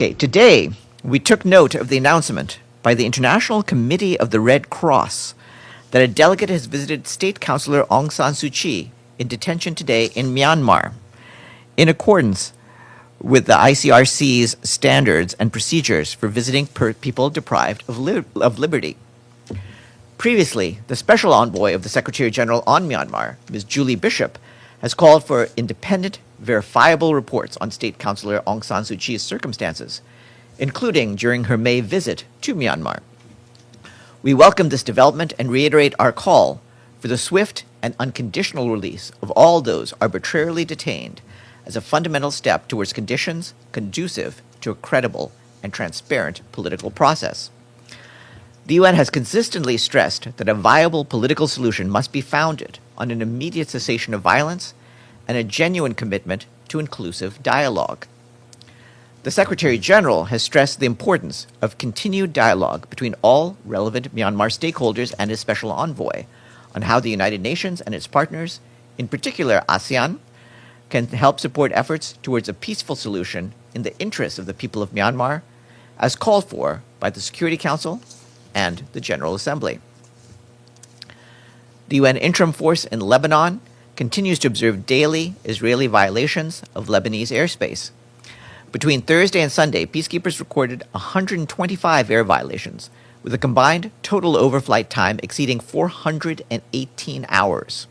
Okay, today we took note of the announcement by the International Committee of the Red Cross that a delegate has visited State Councilor Aung San Suu Kyi in detention today in Myanmar, in accordance with the ICRC's standards and procedures for visiting people deprived of liberty. Previously, the special envoy of the Secretary General on Myanmar, Ms. Julie Bishop, has called for independent, verifiable reports on State Councilor Aung San Suu Kyi's circumstances, including during her May visit to Myanmar. We welcome this development and reiterate our call for the swift and unconditional release of all those arbitrarily detained as a fundamental step towards conditions conducive to a credible and transparent political process. The UN has consistently stressed that a viable political solution must be founded on an immediate cessation of violence and a genuine commitment to inclusive dialogue. The Secretary General has stressed the importance of continued dialogue between all relevant Myanmar stakeholders and his special envoy on how the United Nations and its partners, in particular ASEAN, can help support efforts towards a peaceful solution in the interests of the people of Myanmar, as called for by the Security Council and the General Assembly. The UN interim force in Lebanon continues to observe daily Israeli violations of Lebanese airspace. Between Thursday and Sunday, peacekeepers recorded 125 air violations, with a combined total overflight time exceeding 418 hours.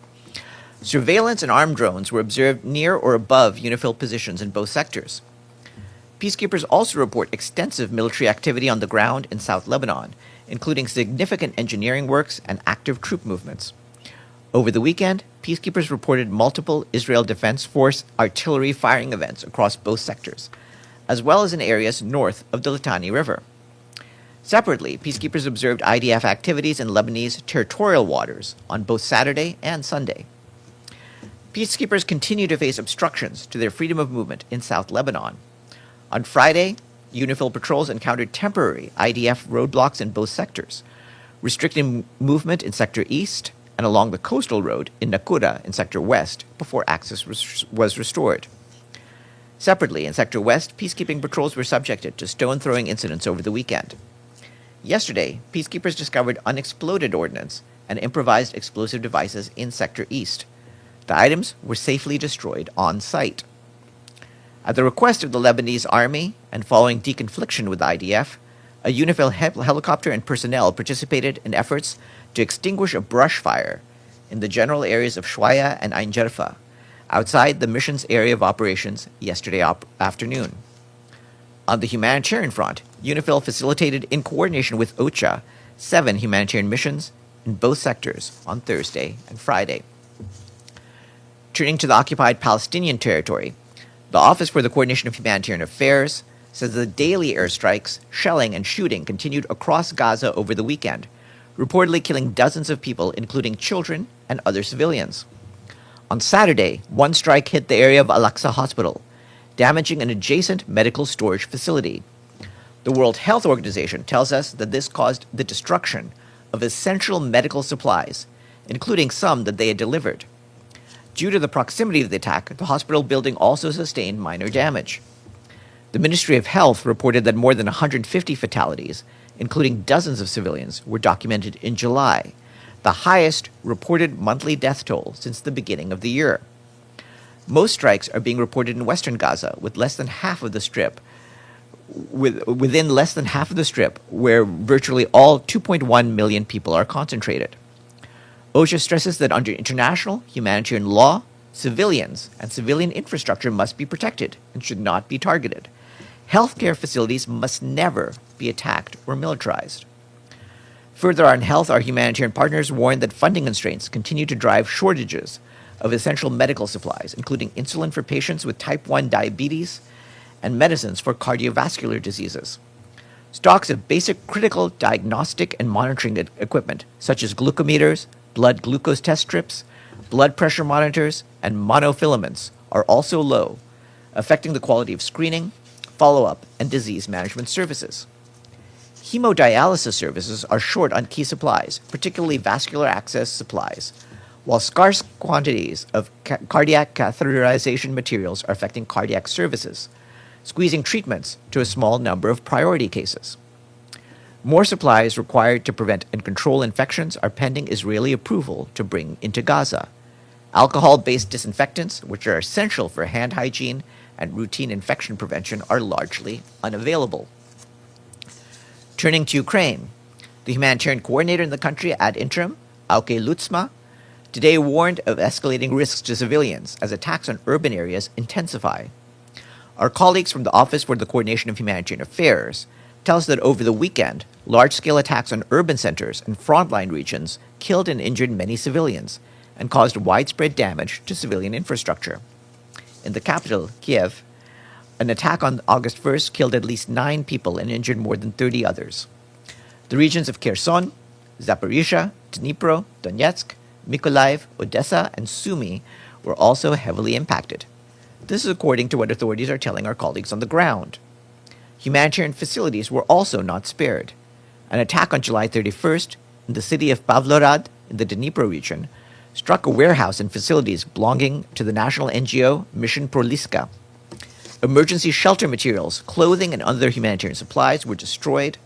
Surveillance and armed drones were observed near or above UNIFIL positions in both sectors. Peacekeepers also report extensive military activity on the ground in South Lebanon, including significant engineering works and active troop movements. Over the weekend, peacekeepers reported multiple Israel Defense Force artillery firing events across both sectors, as well as in areas north of the Litani River. Separately, peacekeepers observed IDF activities in Lebanese territorial waters on both Saturday and Sunday. Peacekeepers continue to face obstructions to their freedom of movement in South Lebanon. On Friday, UNIFIL patrols encountered temporary IDF roadblocks in both sectors, restricting movement in Sector East and along the coastal road in Nakura in Sector West before access was restored. Separately, in Sector West, peacekeeping patrols were subjected to stone-throwing incidents over the weekend. Yesterday, peacekeepers discovered unexploded ordnance and improvised explosive devices in Sector East. The items were safely destroyed on site. At the request of the Lebanese army and following deconfliction with the IDF, a UNIFIL helicopter and personnel participated in efforts to extinguish a brush fire in the general areas of Shwaya and Ain Jerfa, outside the mission's area of operations yesterday afternoon. On the humanitarian front, UNIFIL facilitated, in coordination with OCHA, 7 humanitarian missions in both sectors on Thursday and Friday. Turning to the occupied Palestinian territory, the Office for the Coordination of Humanitarian Affairs says the daily airstrikes, shelling, and shooting continued across Gaza over the weekend, reportedly killing dozens of people, including children and other civilians. On Saturday, one strike hit the area of Al-Aqsa Hospital, damaging an adjacent medical storage facility. The World Health Organization tells us that this caused the destruction of essential medical supplies, including some that they had delivered. Due to the proximity of the attack, the hospital building also sustained minor damage. The Ministry of Health reported that more than 150 fatalities, including dozens of civilians, were documented in July, the highest reported monthly death toll since the beginning of the year. Most strikes are being reported in western Gaza, with less than half of the strip, within less than half of the strip, where virtually all 2.1 million people are concentrated. OSHA stresses that under international humanitarian law, civilians and civilian infrastructure must be protected and should not be targeted. Healthcare facilities must never be attacked or militarized. Further on health, our humanitarian partners warn that funding constraints continue to drive shortages of essential medical supplies, including insulin for patients with type 1 diabetes and medicines for cardiovascular diseases. Stocks of basic critical diagnostic and monitoring equipment, such as glucometers, blood glucose test strips, blood pressure monitors, and monofilaments, are also low, affecting the quality of screening, follow-up, and disease management services. Hemodialysis services are short on key supplies, particularly vascular access supplies, while scarce quantities of cardiac catheterization materials are affecting cardiac services. squeezing treatments to a small number of priority cases. More supplies required to prevent and control infections are pending Israeli approval to bring into Gaza. Alcohol-based disinfectants, which are essential for hand hygiene and routine infection prevention, are largely unavailable. Turning to Ukraine, the humanitarian coordinator in the country ad interim, Auke Lutzma, today warned of escalating risks to civilians as attacks on urban areas intensify. Our colleagues from the Office for the Coordination of Humanitarian Affairs tell us that over the weekend, large-scale attacks on urban centers and frontline regions killed and injured many civilians and caused widespread damage to civilian infrastructure. In the capital, Kiev, an attack on August 1st killed at least 9 people and injured more than 30 others. The regions of Kherson, Zaporizhia, Dnipro, Donetsk, Mykolaiv, Odessa, and Sumy were also heavily impacted. This is according to what authorities are telling our colleagues on the ground. Humanitarian facilities were also not spared. An attack on July 31st in the city of Pavlorad in the Dnipro region struck a warehouse and facilities belonging to the national NGO Mission Proliska. Emergency shelter materials, clothing, and other humanitarian supplies were destroyed,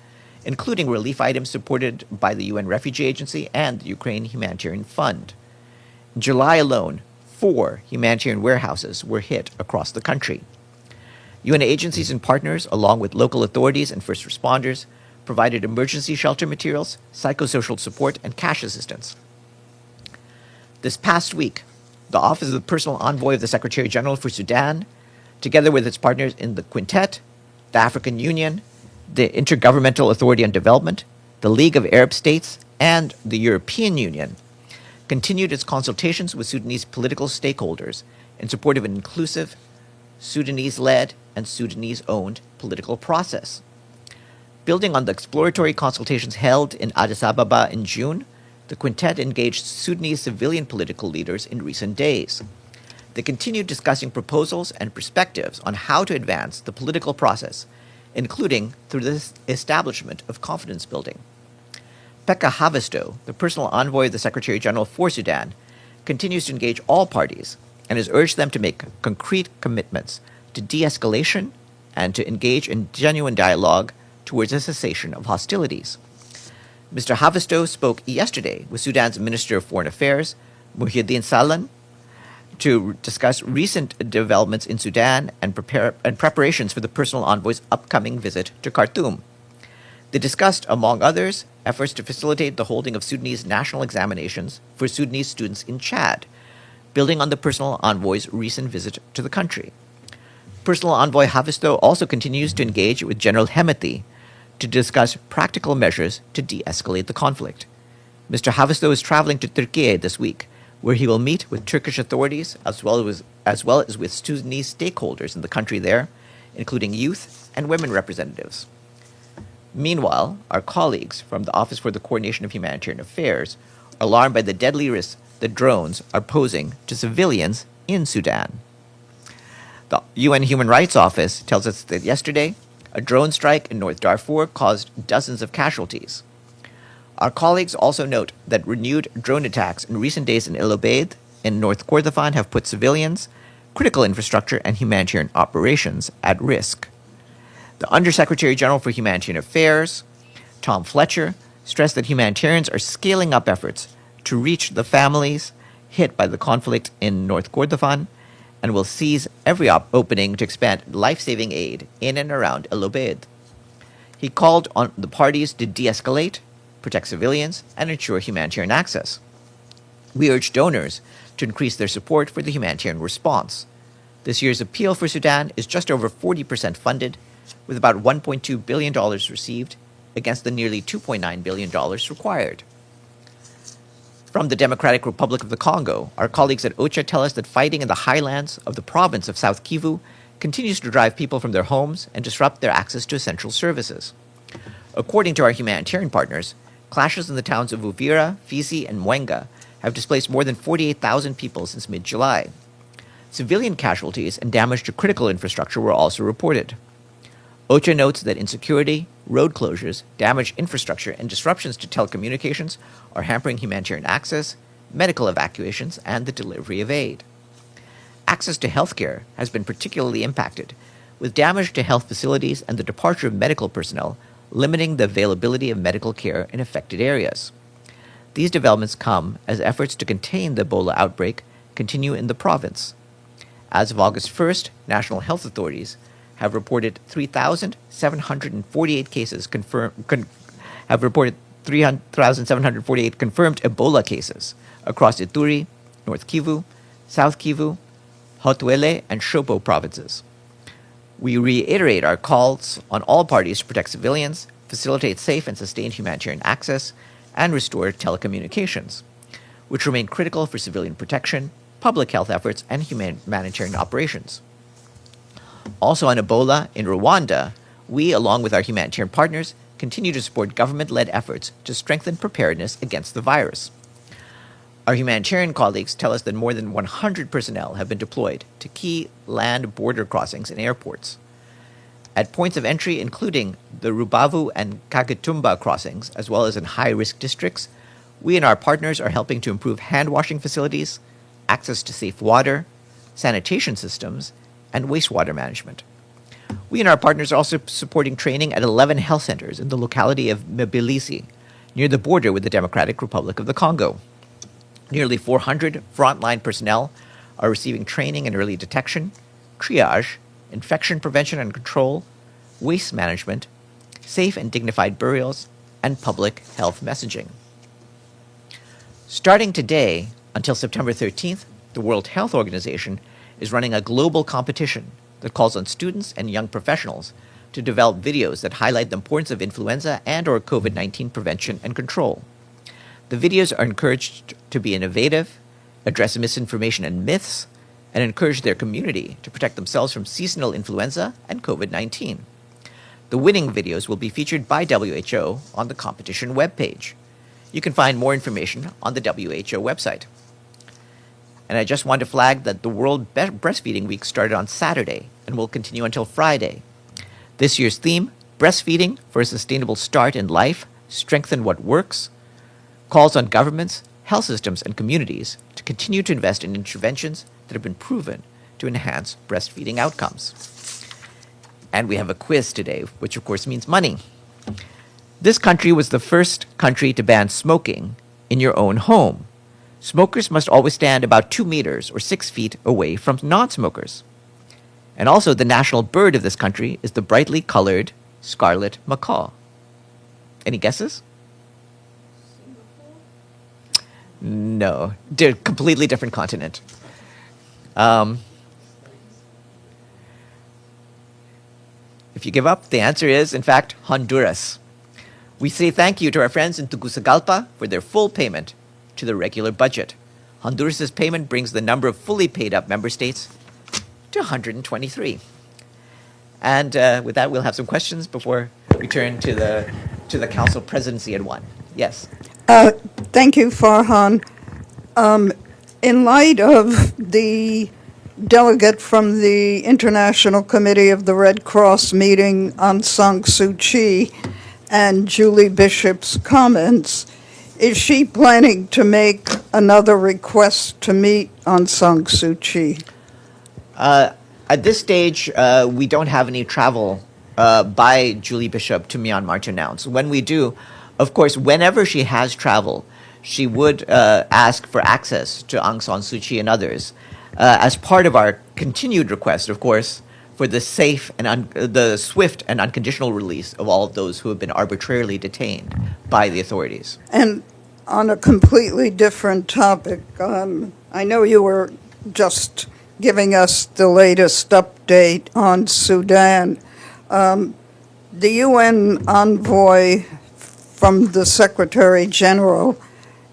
including relief items supported by the UN Refugee Agency and the Ukraine Humanitarian Fund. In July alone, 4 humanitarian warehouses were hit across the country. UN agencies and partners, along with local authorities and first responders, provided emergency shelter materials, psychosocial support, and cash assistance. This past week, the Office of the Personal Envoy of the Secretary General for Sudan, together with its partners in the Quintet, the African Union, the Intergovernmental Authority on Development, the League of Arab States, and the European Union, continued its consultations with Sudanese political stakeholders in support of an inclusive, Sudanese-led, and Sudanese-owned political process. Building on the exploratory consultations held in Addis Ababa in June, the Quintet engaged Sudanese civilian political leaders in recent days. They continued discussing proposals and perspectives on how to advance the political process, including through the establishment of confidence building. Pekka Haavisto, the personal envoy of the Secretary General for Sudan, continues to engage all parties and has urged them to make concrete commitments to de-escalation and to engage in genuine dialogue towards a cessation of hostilities. Mr. Haavisto spoke yesterday with Sudan's Minister of Foreign Affairs, Muhyiddin Salan, to discuss recent developments in Sudan and preparations for the personal envoy's upcoming visit to Khartoum. They discussed, among others, efforts to facilitate the holding of Sudanese national examinations for Sudanese students in Chad, building on the personal envoy's recent visit to the country. Personal envoy Haavisto also continues to engage with General Hemeti to discuss practical measures to de-escalate the conflict. Mr. Haavisto is traveling to Turkey this week, where he will meet with Turkish authorities as well as with Sudanese stakeholders in the country there, including youth and women representatives. Meanwhile, our colleagues from the Office for the Coordination of Humanitarian Affairs are alarmed by the deadly risks that drones are posing to civilians in Sudan. The UN Human Rights Office tells us that yesterday, a drone strike in North Darfur caused dozens of casualties. Our colleagues also note that renewed drone attacks in recent days in El Obeid in North Kordofan have put civilians, critical infrastructure, and humanitarian operations at risk. The Undersecretary General for Humanitarian Affairs, Tom Fletcher, stressed that humanitarians are scaling up efforts to reach the families hit by the conflict in North Kordofan and will seize every opening to expand life-saving aid in and around El Obeid. He called on the parties to de-escalate, protect civilians, and ensure humanitarian access. We urge donors to increase their support for the humanitarian response. This year's appeal for Sudan is just over 40% funded, with about $1.2 billion received against the nearly $2.9 billion required. From the Democratic Republic of the Congo, our colleagues at OCHA tell us that fighting in the highlands of the province of South Kivu continues to drive people from their homes and disrupt their access to essential services. According to our humanitarian partners, clashes in the towns of Uvira, Fizi, and Mwenga have displaced more than 48,000 people since mid-July. Civilian casualties and damage to critical infrastructure were also reported. OCHA notes that insecurity, road closures, damaged infrastructure, and disruptions to telecommunications are hampering humanitarian access, medical evacuations, and the delivery of aid. Access to healthcare has been particularly impacted, with damage to health facilities and the departure of medical personnel, limiting the availability of medical care in affected areas. These developments come as efforts to contain the Ebola outbreak continue in the province. As of August 1st, national health authorities have reported 3,748 cases have reported 3,748 confirmed Ebola cases across Ituri, North Kivu, South Kivu, Haut-Uele, and Shopo provinces. We reiterate our calls on all parties to protect civilians, facilitate safe and sustained humanitarian access, and restore telecommunications, which remain critical for civilian protection, public health efforts, and humanitarian operations. Also on Ebola, in Rwanda, we, along with our humanitarian partners, continue to support government-led efforts to strengthen preparedness against the virus. Our humanitarian colleagues tell us that more than 100 personnel have been deployed to key land border crossings and airports. At points of entry, including the Rubavu and Kagitumba crossings, as well as in high-risk districts, we and our partners are helping to improve hand-washing facilities, access to safe water, sanitation systems, and wastewater management. We and our partners are also supporting training at 11 health centers in the locality of Middleeast, near the border with the Democratic Republic of the Congo. Nearly 400 frontline personnel are receiving training in early detection, triage, infection prevention and control, waste management, safe and dignified burials, and public health messaging. Starting today until September 13th, the World Health Organization is running a global competition that calls on students and young professionals to develop videos that highlight the importance of influenza and/or COVID-19 prevention and control. The videos are encouraged to be innovative, address misinformation and myths, and encourage their community to protect themselves from seasonal influenza and COVID-19. The winning videos will be featured by WHO on the competition webpage. You can find more information on the WHO website. And I just want to flag that the World Breastfeeding Week started on Saturday and will continue until Friday. This year's theme, Breastfeeding for a Sustainable Start in Life, Strengthen What Works, calls on governments, health systems, and communities to continue to invest in interventions that have been proven to enhance breastfeeding outcomes. And we have a quiz today, which of course means money. This country was the first country to ban smoking in your own home. Smokers must always stand about 2 meters or 6 feet away from non-smokers. And also the national bird of this country is the brightly colored scarlet macaw. Any guesses? No, they're completely different continent. If you give up, the answer is, in fact, Honduras. We say thank you to our friends in Tegucigalpa for their full payment to the regular budget. Honduras' payment brings the number of fully paid up member states to 123. And with that, we'll have some questions before we turn to the council presidency at 1. Yes. Thank you, Farhan. In light of the delegate from the International Committee of the Red Cross meeting Aung San Suu Kyi and Julie Bishop's comments, is she planning to make another request to meet Aung San Suu Kyi? At this stage, we don't have any travel by Julie Bishop to Myanmar to announce. When we do, of course, whenever she has travel, she would ask for access to Aung San Suu Kyi and others as part of our continued request, of course, for the safe and the swift and unconditional release of all of those who have been arbitrarily detained by the authorities. And on a completely different topic, I know you were just giving us the latest update on Sudan. The UN envoy from the Secretary General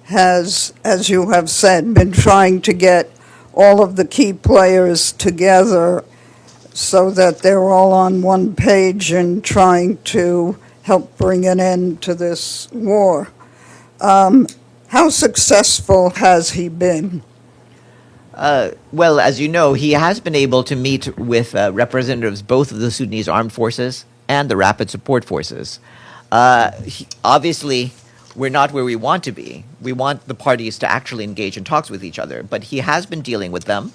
has, as you have said, been trying to get all of the key players together so that they're all on one page and trying to help bring an end to this war. How successful has he been? Well, as you know, he has been able to meet with representatives both of the Sudanese armed forces and the Rapid Support Forces. Obviously, we're not where we want to be. We want the parties to actually engage in talks with each other, but he has been dealing with them.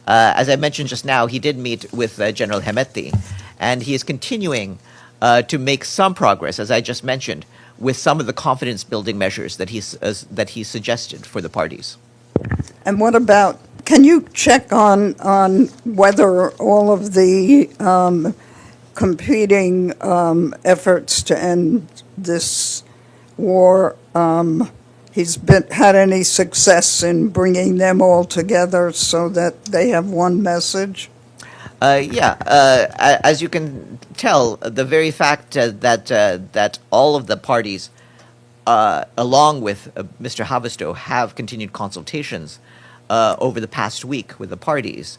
As I mentioned just now, he did meet with General Hemeti, and he is continuing to make some progress, as I just mentioned, with some of the confidence-building measures that he suggested for the parties. And what about, can you check on whether all of the competing efforts to end this war, had any success in bringing them all together so that they have one message? As you can tell, the very fact that all of the parties, along with Mr. Havisto, have continued consultations over the past week with the parties,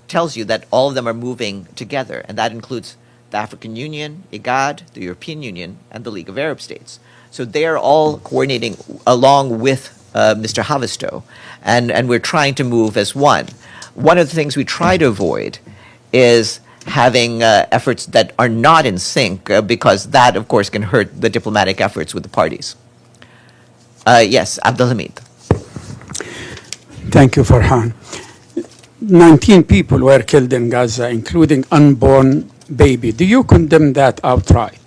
tells you that all of them are moving together, and that includes the African Union, IGAD, the European Union, and the League of Arab States. So they are all coordinating along with Mr. Havisto, and we're trying to move as one. One of the things we try to avoid is having efforts that are not in sync, because that, of course, can hurt the diplomatic efforts with the parties. Yes, Abdulhamid. Thank you, Farhan. 19 people were killed in Gaza, including unborn baby. Do you condemn that outright?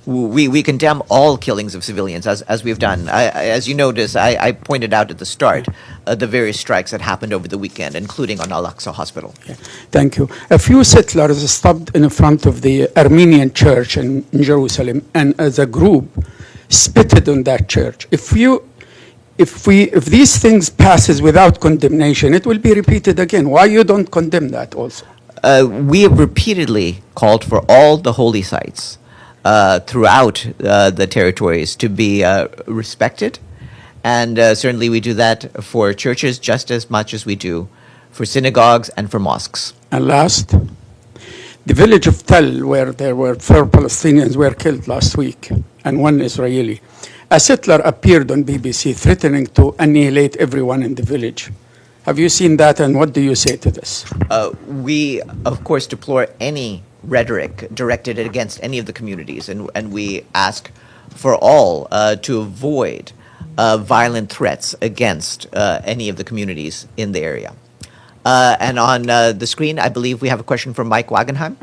We condemn all killings of civilians, as we've done. As you notice, I pointed out at the start the various strikes that happened over the weekend, including on Al-Aqsa Hospital. Yeah, thank you. A few settlers stopped in front of the Armenian church in Jerusalem, and as a group, spitted on that church. If these things passes without condemnation, it will be repeated again. Why you don't condemn that also? We have repeatedly called for all the holy sites throughout the territories to be respected, and certainly we do that for churches just as much as we do for synagogues and for mosques. And last, the village of Tel, where there were 4 Palestinians were killed last week, and 1 Israeli. A settler appeared on BBC threatening to annihilate everyone in the village. Have you seen that, and what do you say to this? We, of course, deplore any rhetoric directed against any of the communities, and we ask for all to avoid violent threats against any of the communities in the area. And on the screen, I believe we have a question from Mike Wagenheim.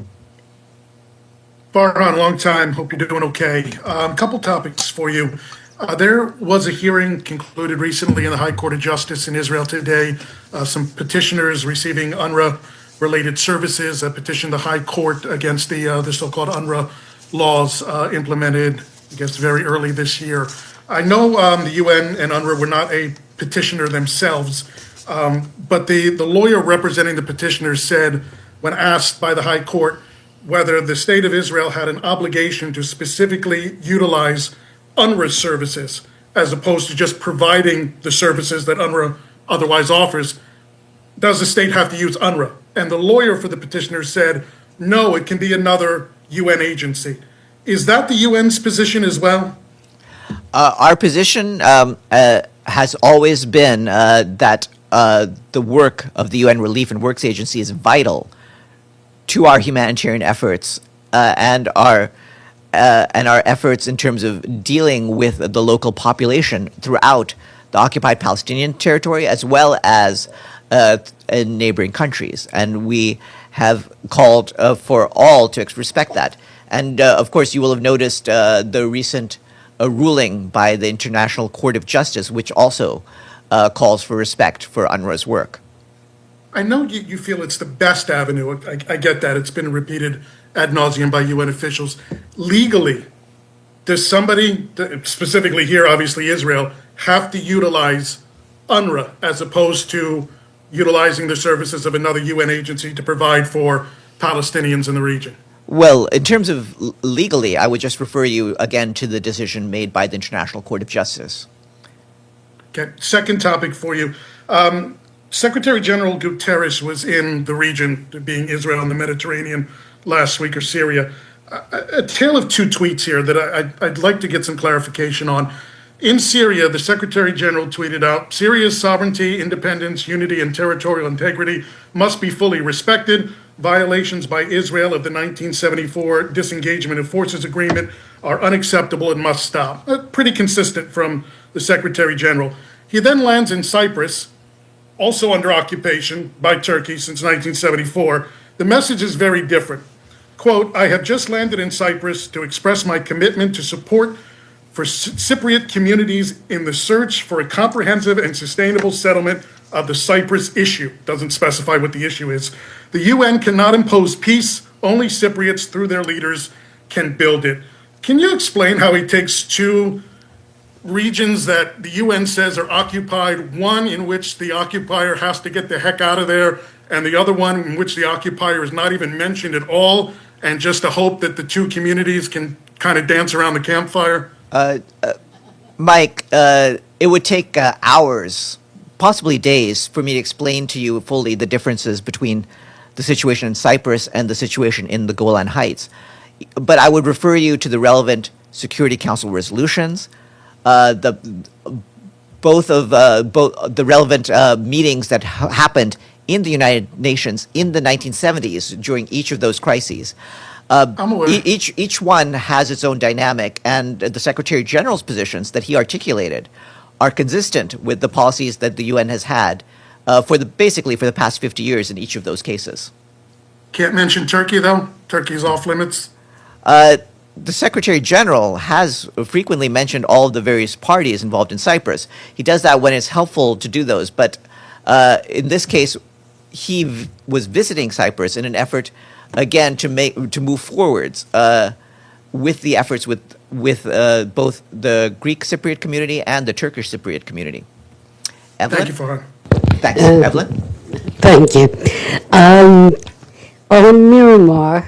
Farhan, long time. Hope you're doing okay. A couple topics for you. There was a hearing concluded recently in the High Court of Justice in Israel today. Some petitioners receiving UNRWA-related services petitioned the High Court against the so-called UNRWA laws implemented, I guess, very early this year. I know the UN and UNRWA were not a petitioner themselves, but the lawyer representing the petitioners said, when asked by the High Court whether the State of Israel had an obligation to specifically utilize UNRWA services as opposed to just providing the services that UNRWA otherwise offers, does the state have to use UNRWA? And the lawyer for the petitioner said, no, it can be another UN agency. Is that the UN's position as well? Our position has always been that the work of the UN Relief and Works Agency is vital to our humanitarian efforts and our efforts in terms of dealing with the local population throughout the occupied Palestinian territory as well as in neighboring countries. And we have called for all to respect that. And of course, you will have noticed the recent ruling by the International Court of Justice, which also calls for respect for UNRWA's work. I know you feel it's the best avenue. I get that. It's been repeated ad nauseum by UN officials. Legally, does somebody, specifically here, obviously Israel, have to utilize UNRWA as opposed to utilizing the services of another UN agency to provide for Palestinians in the region? Well, in terms of legally, I would just refer you again to the decision made by the International Court of Justice. Okay, second topic for you. Secretary General Guterres was in the region, being Israel and the Mediterranean, last week, or Syria. A tale of two tweets here that I'd like to get some clarification on. In Syria, the Secretary General tweeted out, Syria's sovereignty, independence, unity, and territorial integrity must be fully respected. Violations by Israel of the 1974 Disengagement of Forces Agreement are unacceptable and must stop. Pretty consistent from the Secretary General. He then lands in Cyprus also under occupation by Turkey since 1974, the message is very different. Quote, I have just landed in Cyprus to express my commitment to support for Cypriot communities in the search for a comprehensive and sustainable settlement of the Cyprus issue. Doesn't specify what the issue is. The UN cannot impose peace. Only Cypriots, through their leaders, can build it. Can you explain how he takes two regions that the UN says are occupied, one in which the occupier has to get the heck out of there, and the other one in which the occupier is not even mentioned at all, and just a hope that the two communities can kind of dance around the campfire? Mike, it would take hours, possibly days, for me to explain to you fully the differences between the situation in Cyprus and the situation in the Golan Heights. But I would refer you to the relevant Security Council resolutions, both the relevant meetings that happened in the United Nations in the 1970s during each of those crises. I'm aware. Each one has its own dynamic, and the Secretary General's positions that he articulated are consistent with the policies that the UN has had basically for the past 50 years in each of those cases. Can't mention Turkey, though? Turkey's off limits? The Secretary General has frequently mentioned all of the various parties involved in Cyprus. He does that when it's helpful to do those, but in this case, he was visiting Cyprus in an effort, again, to move forwards with the efforts with both the Greek Cypriot community and the Turkish Cypriot community. Evelyn? Thank you, Farhan. Thanks. Evelyn? Thank you. On Myanmar,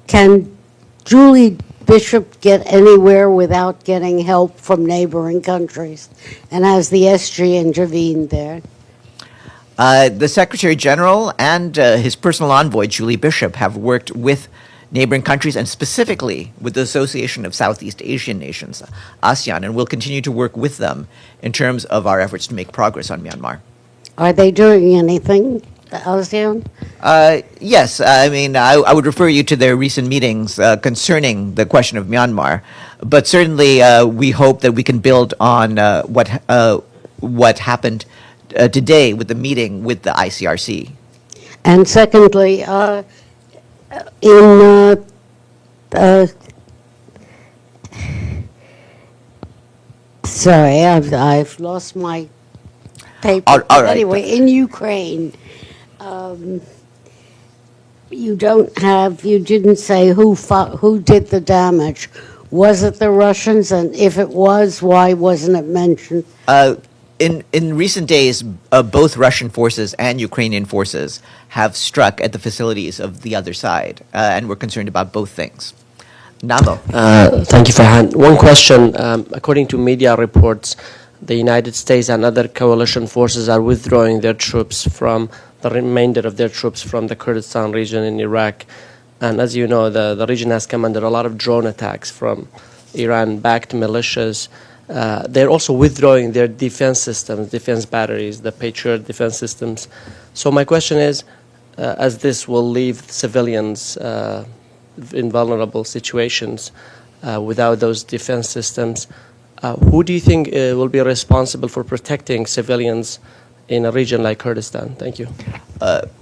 can Julie Bishop get anywhere without getting help from neighboring countries? And has the SG intervened there? The Secretary General and his personal envoy, Julie Bishop, have worked with neighboring countries and specifically with the Association of Southeast Asian Nations, ASEAN, and we'll continue to work with them in terms of our efforts to make progress on Myanmar. Are they doing anything, the ASEAN? Yes, I mean, I would refer you to their recent meetings concerning the question of Myanmar, but certainly we hope that we can build on what happened today with the meeting with the ICRC. And secondly, sorry, I've lost my paper. All right. Anyway, in Ukraine, you didn't say who did the damage. Was it the Russians? And if it was, why wasn't it mentioned? In recent days, both Russian forces and Ukrainian forces have struck at the facilities of the other side, and we're concerned about both things. Namo. Thank you, Farhan. One question. According to media reports, the United States and other coalition forces are withdrawing their troops from the remainder of their troops from the Kurdistan region in Iraq. And as you know, the region has come under a lot of drone attacks from Iran-backed militias. They're also withdrawing their defense systems, defense batteries, the Patriot defense systems. So my question is, as this will leave civilians in vulnerable situations without those defense systems, who do you think will be responsible for protecting civilians in a region like Kurdistan? Thank you.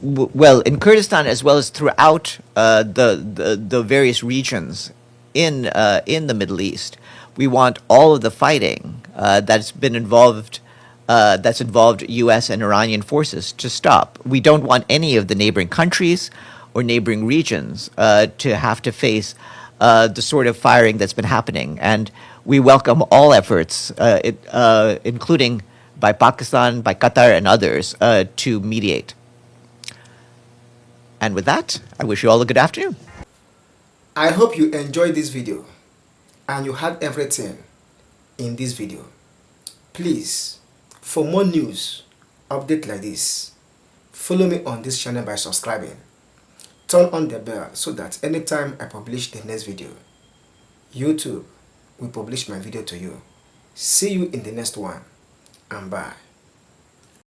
Well, in Kurdistan, as well as throughout the various regions in the Middle East, we want all of the fighting that's involved U.S. and Iranian forces to stop. We don't want any of the neighboring countries or neighboring regions to have to face the sort of firing that's been happening. And we welcome all efforts, including by Pakistan, by Qatar, and others, to mediate. And with that, I wish you all a good afternoon. I hope you enjoyed this video and you had everything in this video. Please, for more news, update like this, follow me on this channel by subscribing. Turn on the bell so that anytime I publish the next video, YouTube will publish my video to you. See you in the next one, and bye.